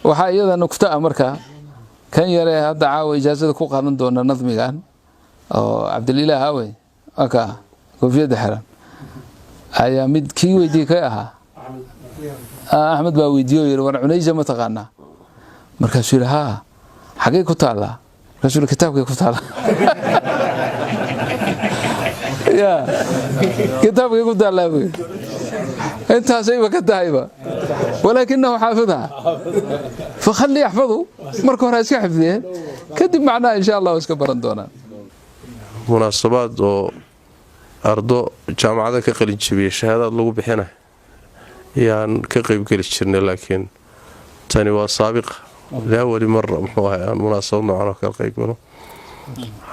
waxaa iyada nugta marka kan yare hadda caawa ijaazada ku qaadan doona nadmigan oo Cabdililah Hawe aka koofiyada xiran ayaa mid kii weydii ka ahaa Ahmed baa weydiiyay yiri war cunaysa ma taqaana markaasuu yiri ha xagee ku taala markaasuu kitaabkay ku taala يا كتابك يقول لا انت سيبك كتايبه ولكنه حافظها فخليه يحفظه مركو راس يحفظه كدب معناه ان شاء الله واسكبرن دونا مناسبات او ارضو جامعه كقلين جبيه شهادات لو بخينه يان كقيب كل جيرنا لكن ثاني وسابق لاول مره مناسبه نوعا كقيبنا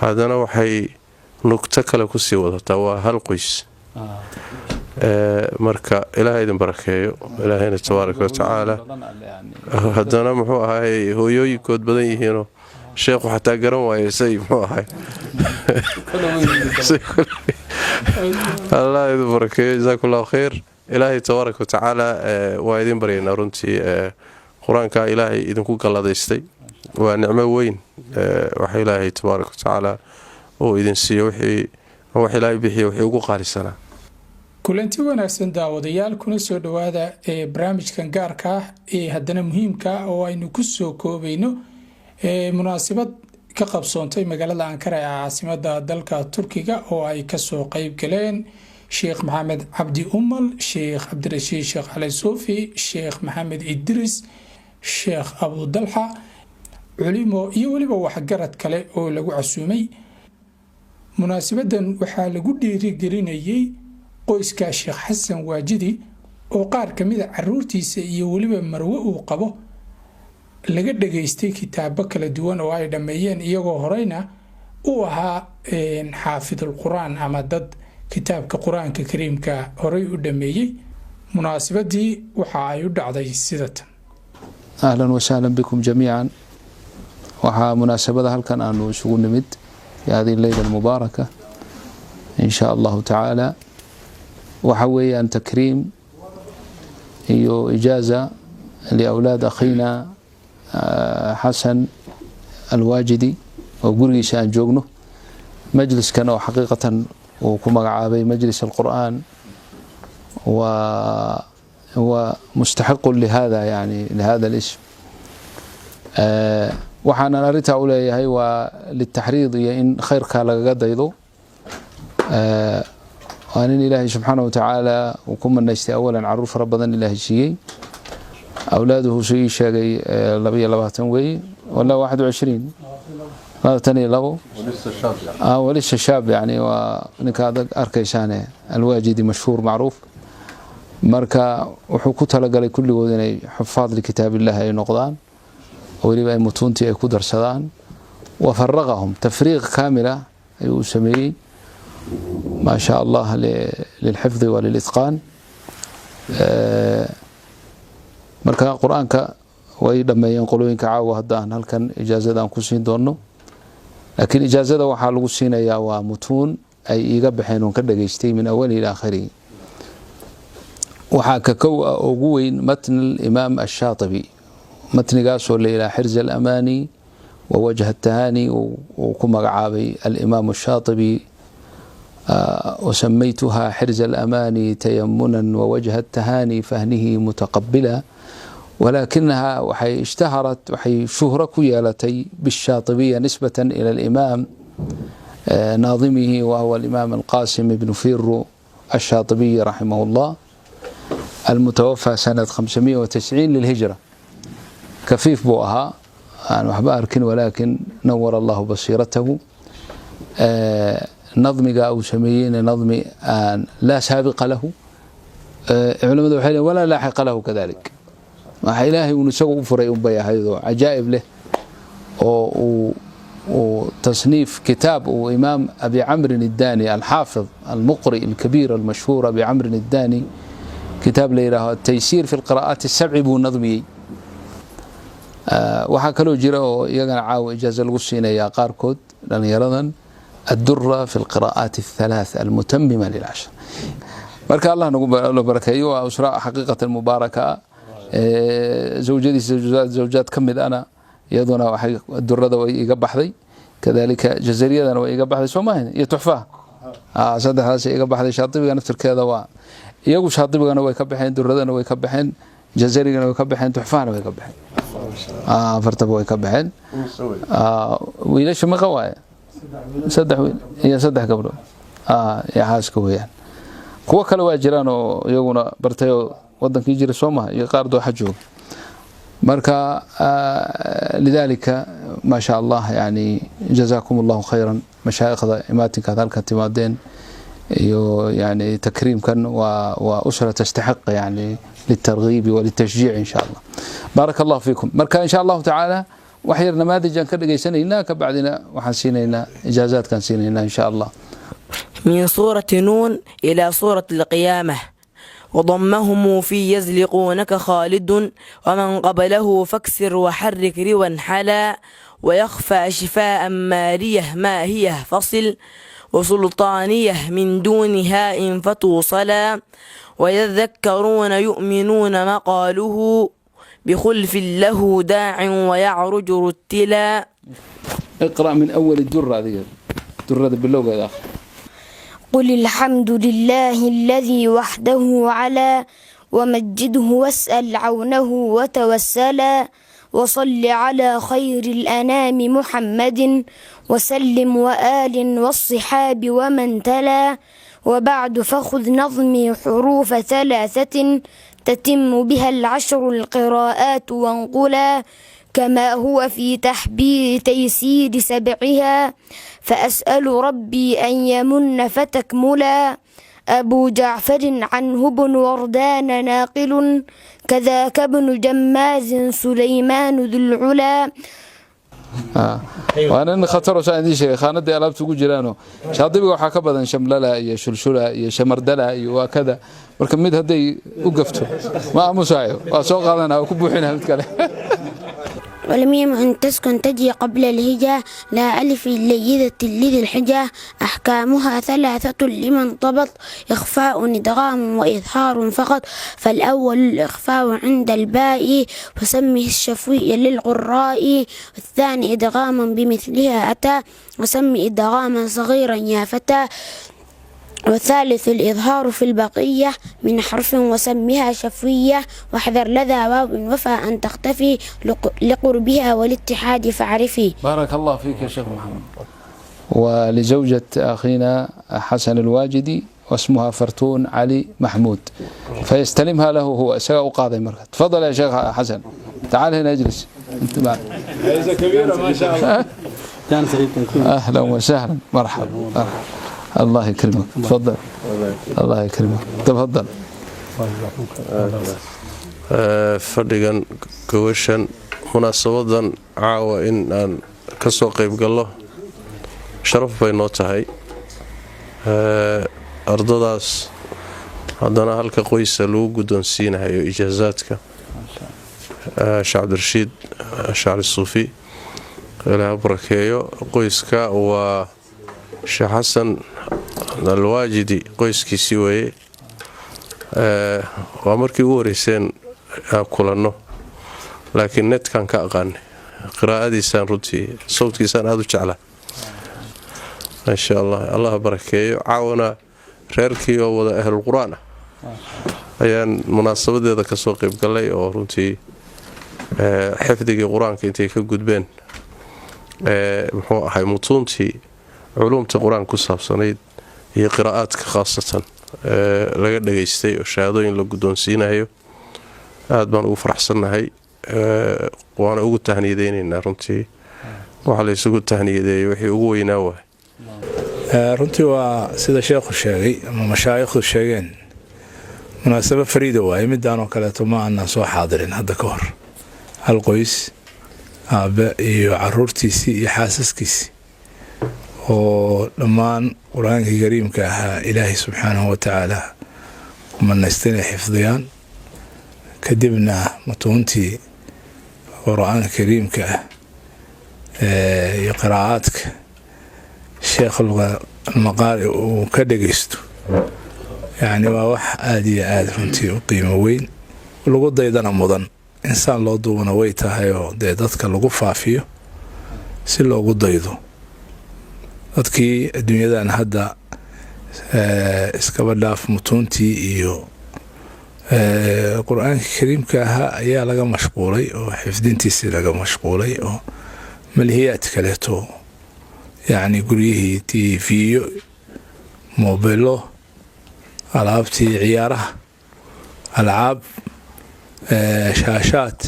هذانا waxay nugta kale ku sii wadata waa hal qoys marka ilaahay idin barakeeyo ilaahayna tabaaraka wa taala hadana muxuu ahay hooyooyinkood badan yihiin sheekhu xataa garan waayay say muxuu ahay Allah idin barakeeyo jazakallahu khair ilaahay tabaaraka wa taala waa idin barayna runtii quraanka ilaahay idinku galladaystay waa nicmo weyn waxa ilaahay tabaaraka wa taala oo idin siiyo wixii ilaahay bixiyo wixii ugu qaalisanaa kulanti wanaagsan daawadayaal kuna soo dhawaada barnaamijkan gaarka ah ee haddana muhiimka oo aynu ku soo koobayno munaasabad ka qabsoontay magaalada Ankara ee caasimadda dalka Turkiga oo ay ka soo qayb galeen Sheikh Maxamed Cabdi Umal, Sheikh Abdirashiid Sheikh Ali Suufi, Sheikh Maxamed Idris, Sheikh Abu Dalha, culimo iyo waliba waxgarad kale oo lagu casuumay. munaasabadan waxaa lagu dhiirigelinayay qoyska Sheikh Xasan Waajidi oo qaar kamid ah caruurtiisa iyo waliba marwo uu qabo laga dhageystay kitaabo kala duwan oo ay dhameeyeen iyagoo horeyna uu ahaa xaafidul quraan ama dad kitaabka quraanka kariimka horey u dhameeyay munaasabadii waxa ay u dhacday sidatan ahlan wa sahlan bikum jamiican waxa munaasabada halkan aanu isugu nimid في هذه الليلة المباركة إن شاء الله تعالى وحوي أن تكريم هي إجازة لأولاد أخينا حسن الواجدي وقرقي شان جوغنه مجلس كانوا حقيقة وكما عابي مجلس القرآن وهو مستحق لهذا يعني لهذا الاسم waxaan arinta u leeyahay waa liltaxriid iyo in khayrka laga daydo aan ilaahay subhanahu wa ta'ala uu ku manaystay awalan caruur fara badan ilaahay siiyay awlaaduhu sii sheegay 22 way wala 21 tani labo ولسه شاب يعني ونكا arkaysan alwaajidi mashhuur macruuf marka wuxuu ku talagalay kulligood inay xufaad li kitaabillah ay noqdaan وليبقى متونتي أي كدر سدان وفرغهم تفريغ كاملة يسميه ما شاء الله للحفظ وللإتقان مركا القرآن ويلما ينقلون كعاوة هدان هل كان إجازة دان كسين دونه لكن إجازة وحال كسين يا ومتون أي يقبحين كده يشتي من أول إلى آخره وحاك كو أوجوين متن الإمام الشاطبي متنقاس إلى حرز الأماني ووجه التهاني وكما عابي الإمام الشاطبي وسميتها حرز الأماني تيمنا ووجه التهاني فهنه متقبلا ولكنها وحي اشتهرت وحي شهرة كيالتي بالشاطبية نسبة إلى الإمام ناظمه وهو الإمام القاسم بن فيرو الشاطبي رحمه الله المتوفى سنة 590 للهجرة كفيف بوها أنا وحبا أركن ولكن نور الله بصيرته نظمي أو سميين نظمي لا سابق له علماء ذو ولا لاحق له كذلك ما إلهي ونسوء فريق بيا هذا عجائب له وتصنيف كتاب وإمام أبي عمرو الداني الحافظ المقرئ الكبير المشهور أبي عمرو الداني كتاب ليله التيسير في القراءات السبع بنظمي waxaa kaloo jira oo iyagana caaw ijaaza lagu siinaya qaarkood dhalinyaradan الدرة في القراءات الثلاث المتممة للعشر marka Allah nagu barakeeyo waa usra xaqiiqatan mubaaraka زوجتي زوجات كمد أنا يدنا وحي الدرة وإيجا بحذي كذلك جزرية وإيجا بحذي سوما هنا يتحفة صدق هذا إيجا بحذي شاطبي أنا تركيا ذا iyagu shaadibigana way ka baxeen duradana way ka baxeen jazarigana way ka baxeen tuxfaana way ka baxeen fartaba way ka baxeen wiilasha ma qawaaya saddex wiil iyo saddex gabdhood ya haaska weeyaan kuwa kale waa jiraan oo iyaguna bartay wadankii jira Soomaaliya iyo qaar dooxa jooga marka lidalika ما شاء الله يعني جزاكم الله خيرا مشايخ إماتك هذلك تمادين يعني تكريم كان وأسرة تستحق يعني للترغيب وللتشجيع إن شاء الله. بارك الله فيكم. مركا إن شاء الله تعالى وحير نماذج كذا جيسنا هناك بعدنا وحسينا إجازات كان سينا إن شاء الله. من سورة نون إلى سورة القيامة وضمهم في يزلقونك خالد ومن قبله فاكسر وحرك روا حلا ويخفى شفاء مارية ما هي فصل وسلطانية من دونها إن فتوصلا ويذكرون يؤمنون مقاله بخلف له داع ويعرج رتلا. اقرأ من أول الدرة هذه الدرة باللغة يا أخي. قل الحمد لله الذي وحده على ومجده واسأل عونه وتوسلا وصل على خير الأنام محمد وسلم وآل والصحاب ومن تلا وبعد فخذ نظمي حروف ثلاثة تتم بها العشر القراءات وانقلا كما هو في تحبير تيسير سبعها فأسأل ربي أن يمن فتكملا أبو جعفر عنه بن وردان ناقل كذاك ابن جماز سليمان ذو العلا. وأنا خطر سأندي شيء خاندي ألعب تقول جيرانه شاطبي وحكى بدن شمللا يا شلشلا يا شمردلا وكذا وركمد هدي وقفته ما مساعي وسوق أنا وكبوحنا نتكلم. والميم أن تسكن تجي قبل الهجاء لا ألف الليذة لذي الحجة أحكامها ثلاثة لمن طبط إخفاء إدغام وإظهار فقط فالأول الإخفاء عند الباء وسمه الشفوي للقراء والثاني إدغاما بمثلها أتى وسمي إدغاما صغيرا يا فتى والثالث الإظهار في البقية من حرف وسمها شفوية واحذر لذا واو وفى أن تختفي لقربها والاتحاد فاعرفي. بارك الله فيك يا شيخ محمد. ولزوجة أخينا حسن الواجدي واسمها فرتون علي محمود فيستلمها له هو سواء قاضي مركز. تفضل يا شيخ حسن تعال هنا اجلس انت معنا. عايزة كبيرة ما شاء الله. كان سعيد أهلا وسهلا مرحبا. الله يكرمك تفضل. الله يكرمك تفضل. fadhigan gawashan munaasabadan caawa in aan ka soo qayb gallo sharaf bay noo tahay ardadaas haddana halka qoysa lagu guddoonsiinayo ijaazaadka Sheekh Cabdirashiid Shacri Suufi ilaahay barakeeyo qoyska waa Sheekh Xasan Alwaajidi qoyskiisii weeye waa markii ugu horeyseen kulanno laakiin netkan ka aqaan qiraa'adiisaan runtii sawtkiisaan aad u jeclaa ma sha Allah Allah barakeeyo caawana reerkii oo wada ahlul quraan ayaan munaasabadeeda ka soo qayb galay oo runtii xifdigii quraanka intay ka gudbeen muxuu ahay mutuuntii علومة القرآن كسب صنيد هي قراءات خاصة laga dhageystay oo shahaadooyin la guddoonsiinayo aad baan ugu faraxsanahay waana ugu tahniyadeynaa runtii waxa la isugu tahniyadeeyay wixii ugu weynaa waa runtii waa sida sheekhu sheegay ama mashaayikhu sheegeen munaasabad fariida waa midaan oo kale ma aan soo xaadirin hadda ka hor hal qoys aabe iyo caruurtiisii iyo xaasaskiisii oo dhammaan quraanka kariimka ahaa ilaahay subxaanahu wa tacaala manaystay xifdiyaan kadibna matuuntii quraanka kariimka iyo qiraa'aadka sheekh al-maqaari uu ka dhageysto yani waa wax aad iyo aad runtii u qiimo weyn lagu daydana mudan insaan loo duubana way tahay oo dee dadka lagu faafiyo si loogu daydo dadkii adduunyadan hadda iskaba dhaaf mutuuntii iyo qur-aanka kariimka ahaa ayaa laga mashquulay oo xifdintiisii laga mashquulay oo malhiyaad kaleeto yacni guryihii tiifiyo moobilo alaabtii ciyaaraha alcaab shaashaad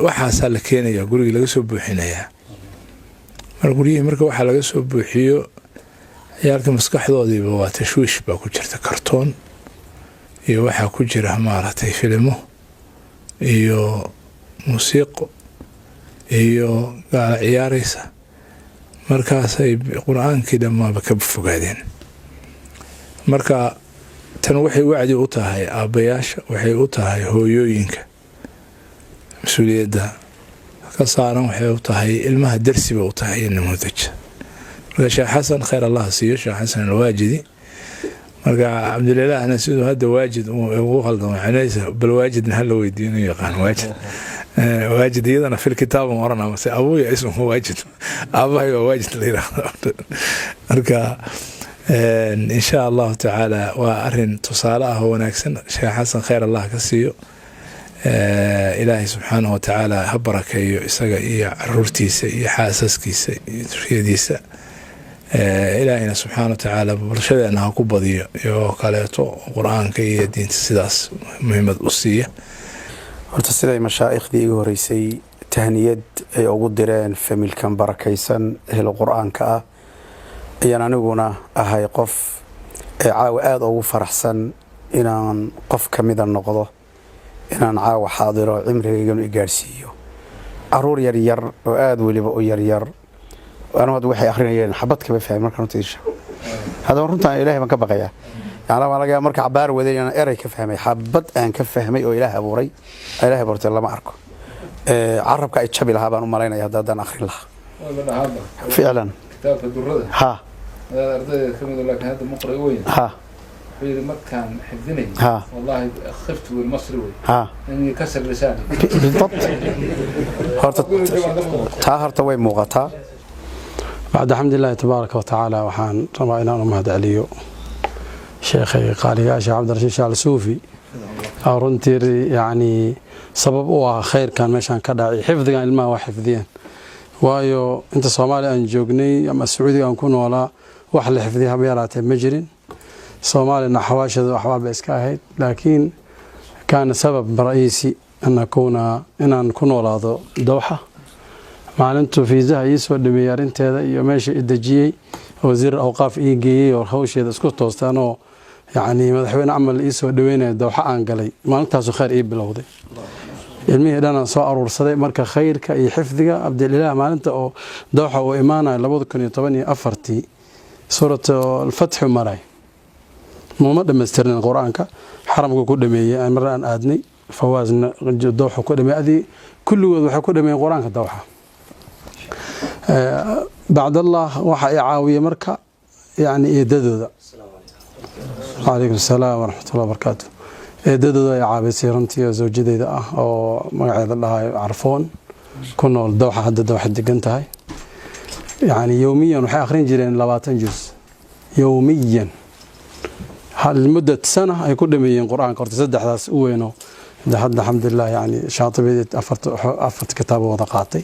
waxaasaa la keenaya gurigii laga soo buuxinayaa mar guryihii marka waxaa laga soo buuxiyo ciyaalka maskaxdoodiiba waa tashwiish baa ku jirta kartoon iyo waxaa ku jira maaragtay filimo iyo muusiiqo iyo gaala ciyaaraysa markaasay qur-aankii dhammaaba ka fogaadeen marka tan waxay wacdi u tahay aabbayaasha waxay u tahay hooyooyinka mas-uuliyadda ka saaran waxay u tahay ilmaha darsiba u tahay iyo namuudaja marka sheekh xasan khayr allah siiyo sheekh xasan alwaajidi marka cabdililahna siduu hadda waajid ugu khaldamo xanaysa bal waajidna hala weydiino yaqaan waajid واجد يدنا في الكتاب ورنا بس أبوي اسمه واجد أبوي واجد لينا مركا إن شاء الله تعالى وأرهن تصالحه ونكسن شيخ حسن خير الله كسيو إلهي سبحانه وتعالى هبرك يسقى عرورتيس يحاسسكيس يديس إلهينا سبحانه وتعالى برشده أنها كوبضي يوكاليتو قرآن كي دين سداس مهمة أصية horta siday mashaaiikhdii igu horeysay tahniyad ay ugu direen familkan barakaysan ehlo qur-aanka ah ayaan aniguna ahay qof caawa aad ugu faraxsan inaan qof ka mida noqdo inaan caawa xaadiro cimrigeyganu igaarsiiyo caruur yaryar oo aad weliba u yaryar anu hadda waxay akhrinayeen xabad kaba fahmay markaan runtiisa haddaba runtaan ilaahay baan ka baqayaa يعني ما لقى مركع عبار وذي أنا إيري كفهمي حبت أن كفهمي وإله أبوري إله أبورت الله ما أركو عرب كأي شبي لها بانو مالينا يهدادان آخر لها فعلا كتاب الدرده ها هذا أرضي كم يقول لك هذا مقرئوين ها في مكان حفظني ها والله خفت والمصري ها إني كسر لساني بالضبط هرت وين موغتا بعد الحمد لله تبارك وتعالى وحان رمائنا ومهد عليو شيخي قالي شيخ عبد الرشيد شال السوفي أو رنتي يعني سبب هو خير كان مشان كذا حفظ كان الماء وحفظيان وايو أنت صومالي أن جوجني أما السعودي أن كون ولا واحد حفظيها بيرات مجرين صومالي نحواش وأحوال بإسكاهيد لكن كان سبب رئيسي أن نكون ولا دوحة معلنتو في زها يسوى دميارين تهذا يمشي الدجيي وزير الأوقاف إيجي ورخوش هذا سكوت توستانو يعني مدحوين عمل يسوى دوينه دوحة أنقلي ما نتاسو خير إيه بالوضي المية دانا صار ورصدي مركا خير كأي حفظك عبد الله معلنتو أو دوحة وإيمانا لابد كن يطبني أفرتي سورة الفتح ومراي محمد مسترنا القرآن حرم كل مية مرة أن أدني فوازن دوحة كل مية هذه كل دوحة كل مية القرآن كدوحة بعد الله وحا إعاوية مركا يعني إيدادو ذا عليكم السلام ورحمة الله وبركاته إيدادو ذا إعاوية سيرنتي وزوجي ذا أو مقعد الله يعرفون كنا الدوحة حد الدوحة دقنتها يعني يوميا وحي آخرين جيرين 20 جزء يوميا لمدة سنة يكون دميين قرآن كورت سدح ذا وينه ده الحمد لله يعني شاطبي أفرت كتابه وضقاتي